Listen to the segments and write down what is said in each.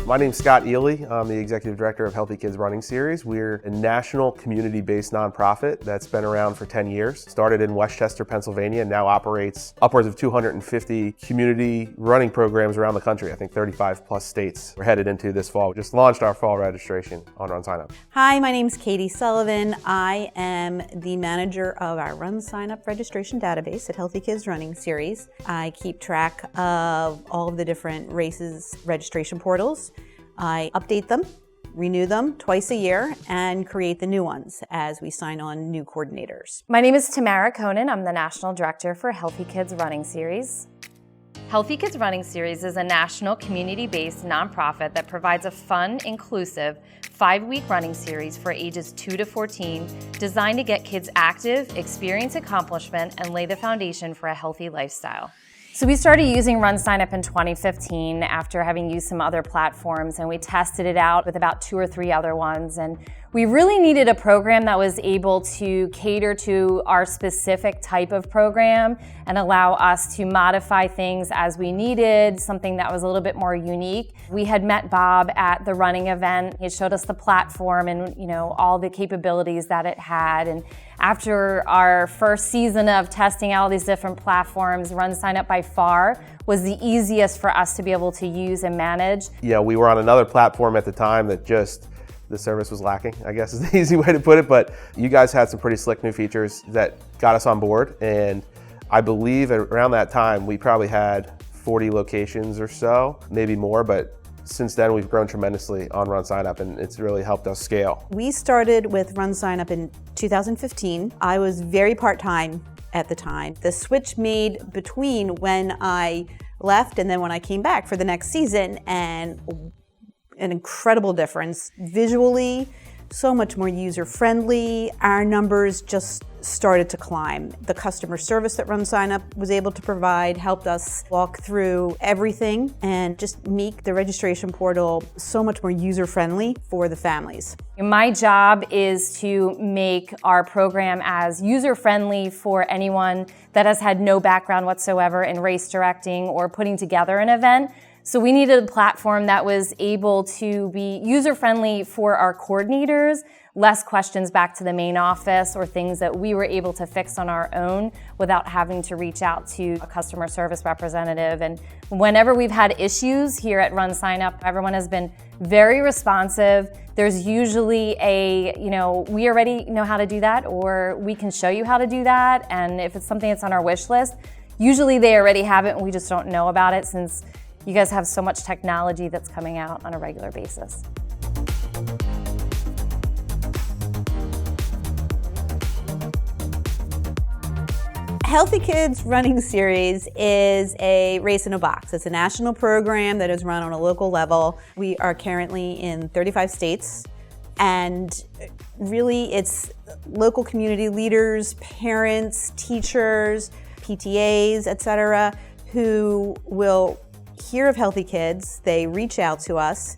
My name's Scott Ely. I'm the Executive Director of Healthy Kids Running Series. We're a national community-based nonprofit that's been around for 10 years. Started in Westchester, Pennsylvania, and now operates upwards of 250 community running programs around the country. I think 35 plus states we're headed into this fall. We just launched our fall registration on RunSignup. Hi, my name's Sullivan. I am the manager of our RunSignup registration database at Healthy Kids Running Series. I keep track of all of the different races registration portals. I update them, renew them twice a year, and create the new ones as we sign on new coordinators. My name is Tamara Conan. I'm the National Director for Healthy Kids Running Series. Healthy Kids Running Series is a national community-based nonprofit that provides a fun, inclusive, 5-week running series for ages 2 to 14 designed to get kids active, experience accomplishment, and lay the foundation for a healthy lifestyle. So we started using RunSignup in 2015 after having used some other platforms, and we tested it out with about 2 or 3 other ones. And we really needed a program that was able to cater to our specific type of program and allow us to modify things as we needed, something that was a little bit more unique. We had met Bob at the running event. He showed us the platform and all the capabilities that it had. And after our first season of testing out all these different platforms, RunSignup by far was the easiest for us to be able to use and manage. Yeah, we were on another platform at the time that the service was lacking, I guess is the easy way to put it, but you guys had some pretty slick new features that got us on board, and I believe around that time we probably had 40 locations or so, maybe more, but since then we've grown tremendously on RunSignup, and it's really helped us scale. We started with RunSignup in 2015. I was very part-time at the time. The switch made between when I left and then when I came back for the next season, and an incredible difference. Visually, so much more user-friendly. Our numbers just started to climb. The customer service that RunSignup was able to provide helped us walk through everything and just make the registration portal so much more user-friendly for the families. My job is to make our program as user-friendly for anyone that has had no background whatsoever in race directing or putting together an event. So we needed a platform that was able to be user-friendly for our coordinators, less questions back to the main office or things that we were able to fix on our own without having to reach out to a customer service representative. And whenever we've had issues here at RunSignup, everyone has been very responsive. There's usually we already know how to do that, or we can show you how to do that. And if it's something that's on our wish list, usually they already have it and we just don't know about it, since you guys have so much technology that's coming out on a regular basis. Healthy Kids Running Series is a race in a box. It's a national program that is run on a local level. We are currently in 35 states, and really it's local community leaders, parents, teachers, PTAs, etc., who will hear of Healthy Kids. They reach out to us,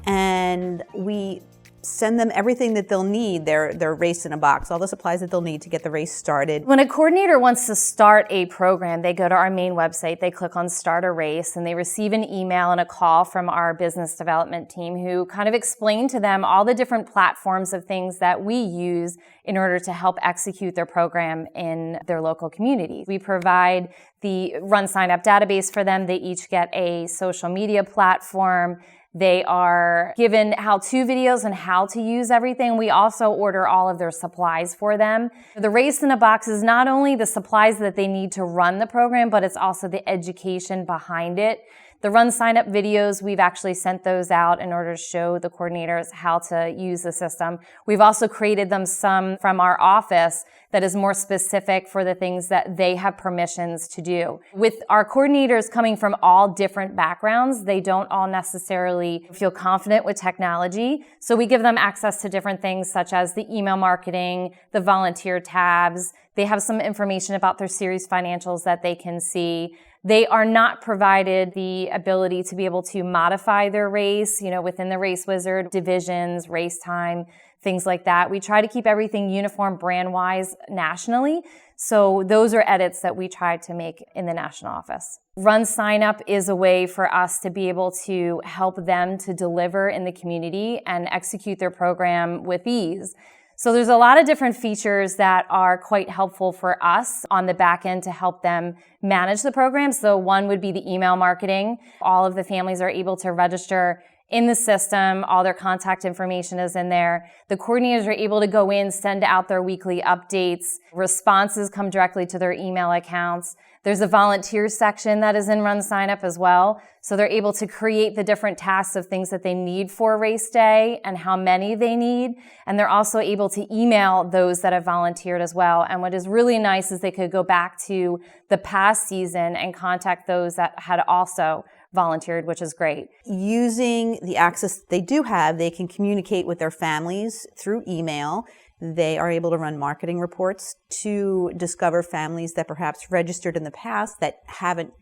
and we send them everything that they'll need, their race in a box, all the supplies that they'll need to get the race started. When a coordinator wants to start a program, they go to our main website, they click on Start a Race, and they receive an email and a call from our business development team who kind of explain to them all the different platforms of things that we use in order to help execute their program in their local community. We provide the RunSignup database for them. They each get a social media platform. They are given how-to videos on how to use everything. We also order all of their supplies for them. The race in a box is not only the supplies that they need to run the program, but it's also the education behind it. The RunSignup videos, we've actually sent those out in order to show the coordinators how to use the system. We've also created them some from our office that is more specific for the things that they have permissions to do. With our coordinators coming from all different backgrounds, they don't all necessarily feel confident with technology. So we give them access to different things such as the email marketing, the volunteer tabs. They have some information about their series financials that they can see. They are not provided the ability to be able to modify their race, within the Race Wizard, divisions, race time, things like that. We try to keep everything uniform brand-wise nationally. So those are edits that we tried to make in the national office. RunSignup is a way for us to be able to help them to deliver in the community and execute their program with ease. So there's a lot of different features that are quite helpful for us on the back end to help them manage the program. So one would be the email marketing. All of the families are able to register in the system. All their contact information is in there. The coordinators are able to go in, send out their weekly updates. Responses come directly to their email accounts. There's a volunteer section that is in RunSignup as well. So they're able to create the different tasks of things that they need for race day and how many they need. And they're also able to email those that have volunteered as well. And what is really nice is they could go back to the past season and contact those that had also volunteered, which is great. Using the access that they do have, they can communicate with their families through email. They are able to run marketing reports to discover families that perhaps registered in the past that haven't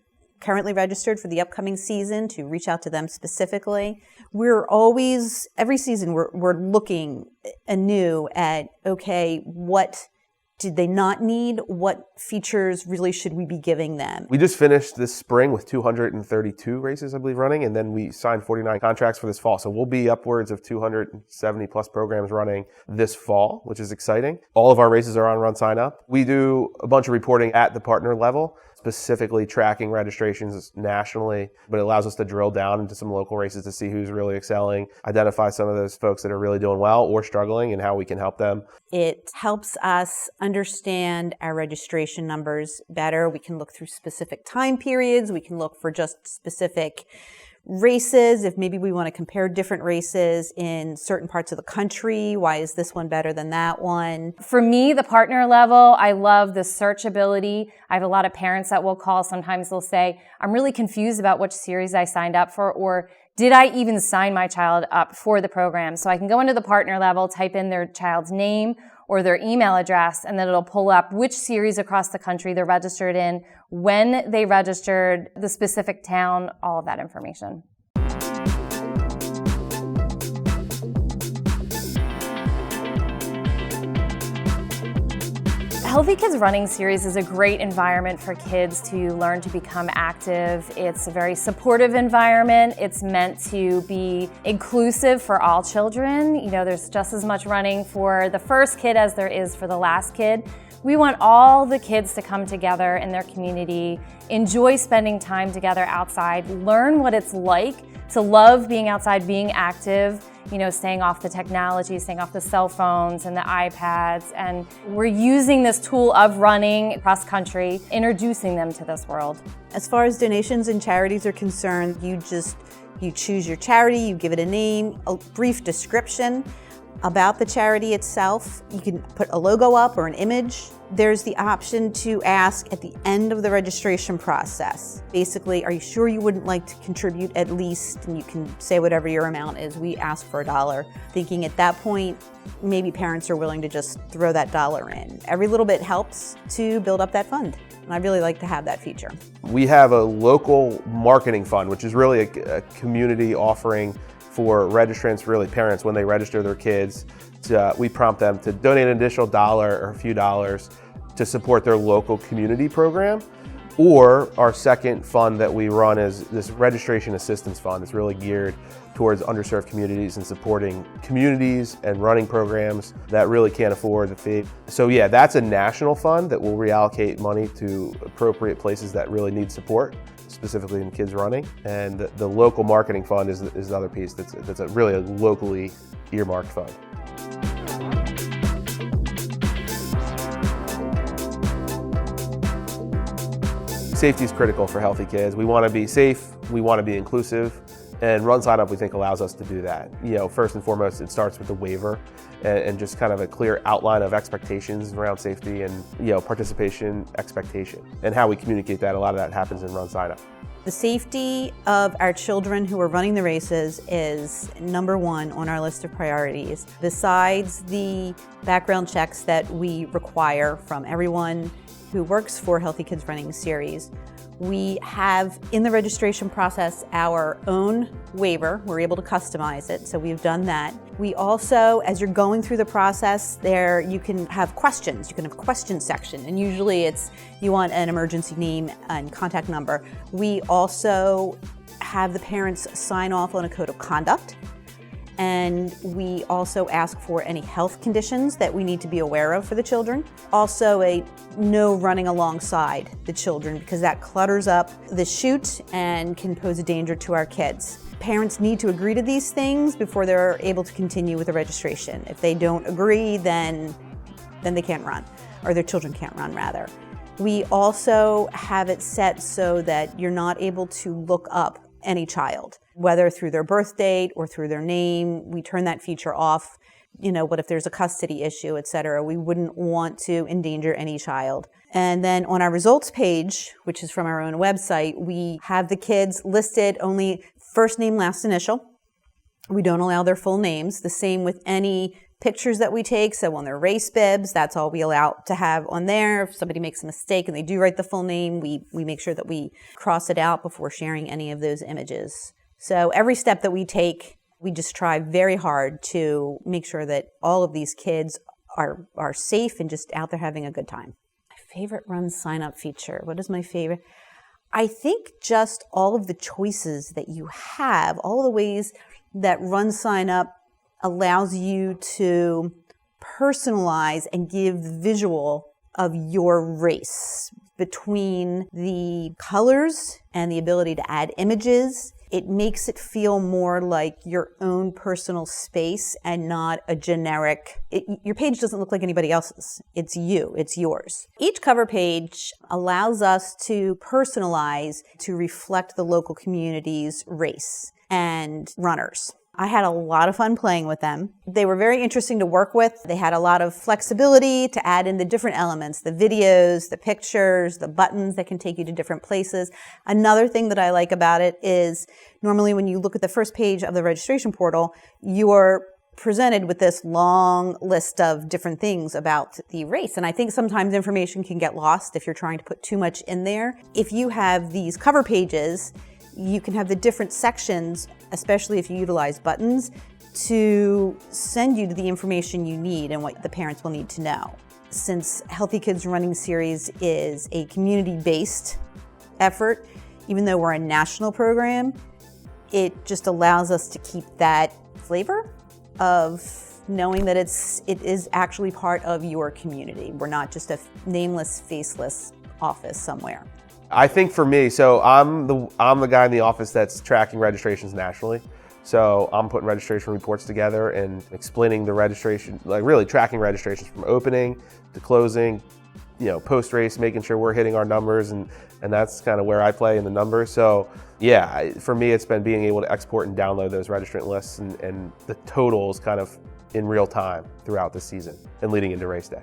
currently registered for the upcoming season, to reach out to them specifically. We're always, every season, we're looking anew at, okay, what did they not need? What features really should we be giving them? We just finished this spring with 232 races, I believe, running, and then we signed 49 contracts for this fall. So we'll be upwards of 270 plus programs running this fall, which is exciting. All of our races are on RunSignup. We do a bunch of reporting at the partner level, specifically tracking registrations nationally, but it allows us to drill down into some local races to see who's really excelling, identify some of those folks that are really doing well or struggling and how we can help them. It helps us understand our registration numbers better. We can look through specific time periods. We can look for just specific races. If maybe we want to compare different races in certain parts of the country, why is this one better than that one? For me, the partner level, I love the searchability. I have a lot of parents that will call. Sometimes they'll say, I'm really confused about which series I signed up for, or did I even sign my child up for the program? So I can go into the partner level, type in their child's name or their email address, and then it'll pull up which series across the country they're registered in, when they registered, the specific town, all of that information. Healthy Kids Running Series is a great environment for kids to learn to become active. It's a very supportive environment. It's meant to be inclusive for all children. You know, there's just as much running for the first kid as there is for the last kid. We want all the kids to come together in their community, enjoy spending time together outside, learn what it's like to love being outside, being active, you know, staying off the technology, staying off the cell phones and the iPads. And we're using this tool of running cross country, introducing them to this world. As far as donations and charities are concerned, you choose your charity, you give it a name, a brief description about the charity itself. You can put a logo up or an image. There's the option to ask at the end of the registration process. Basically, are you sure you wouldn't like to contribute at least? And you can say whatever your amount is. We ask for $1, thinking at that point, maybe parents are willing to just throw that $1 in. Every little bit helps to build up that fund. And I really like to have that feature. We have a local marketing fund, which is really a community offering for registrants, really parents, when they register their kids. We prompt them to donate an additional $1 or a few dollars to support their local community program. Or our second fund that we run is this registration assistance fund. It's really geared towards underserved communities and supporting communities and running programs that really can't afford the fee. So yeah, that's a national fund that will reallocate money to appropriate places that really need support, specifically in kids running. And the local marketing fund is another piece that's really a locally earmarked fund. Safety is critical for healthy kids. We want to be safe, we want to be inclusive, and RunSignup we think allows us to do that. You know, first and foremost, it starts with the waiver and just kind of a clear outline of expectations around safety and, you know, participation expectation. And how we communicate that, a lot of that happens in RunSignup. The safety of our children who are running the races is #1 on our list of priorities. Besides the background checks that we require from everyone who works for Healthy Kids Running Series, we have in the registration process our own waiver. We're able to customize it, so we've done that. We also, as you're going through the process, there you can have questions. You can have a question section, and usually it's you want an emergency name and contact number. We also have the parents sign off on a code of conduct. And we also ask for any health conditions that we need to be aware of for the children. Also a no running alongside the children because that clutters up the chute and can pose a danger to our kids. Parents need to agree to these things before they're able to continue with the registration. If they don't agree, then they can't run, or their children can't run rather. We also have it set so that you're not able to look up any child, whether through their birth date or through their name. We turn that feature off. You know, what if there's a custody issue, et cetera? We wouldn't want to endanger any child. And then on our results page, which is from our own website, we have the kids listed only first name, last initial. We don't allow their full names. The same with any pictures that we take. So on their race bibs, that's all we allow to have on there. If somebody makes a mistake and they do write the full name, we make sure that we cross it out before sharing any of those images. So every step that we take, we just try very hard to make sure that all of these kids are safe and just out there having a good time. My favorite RunSignup feature. What is my favorite? I think just all of the choices that you have, all the ways that RunSignup allows you to personalize and give the visual of your race between the colors and the ability to add images. It makes it feel more like your own personal space and not a generic, your page doesn't look like anybody else's. It's you, it's yours. Each cover page allows us to personalize to reflect the local community's race and runners. I had a lot of fun playing with them. They were very interesting to work with. They had a lot of flexibility to add in the different elements, the videos, the pictures, the buttons that can take you to different places. Another thing that I like about it is normally when you look at the first page of the registration portal, you are presented with this long list of different things about the race. And I think sometimes information can get lost if you're trying to put too much in there. If you have these cover pages, you can have the different sections, especially if you utilize buttons, to send you to the information you need and what the parents will need to know. Since Healthy Kids Running Series is a community-based effort, even though we're a national program, it just allows us to keep that flavor of knowing that it is actually part of your community. We're not just a nameless, faceless office somewhere. I think for me, so I'm the guy in the office that's tracking registrations nationally. So I'm putting registration reports together and explaining the registration, like really tracking registrations from opening to closing, post-race, making sure we're hitting our numbers, and that's kind of where I play in the numbers. So yeah, for me, it's been being able to export and download those registrant lists and the totals kind of in real time throughout the season and leading into race day.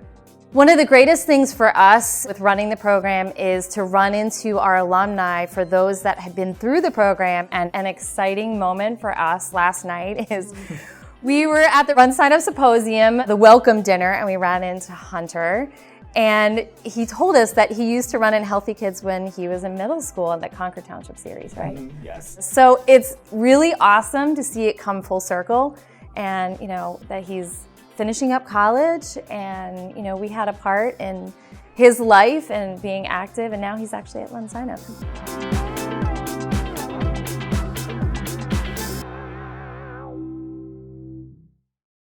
One of the greatest things for us with running the program is to run into our alumni, for those that have been through the program. And an exciting moment for us last night is we were at the RunSignup Symposium, the welcome dinner, and we ran into Hunter. And he told us that he used to run in Healthy Kids when he was in middle school in the Concord Township series, right? Yes. So it's really awesome to see it come full circle, and that he's finishing up college, and we had a part in his life and being active, and now he's actually at RunSignup.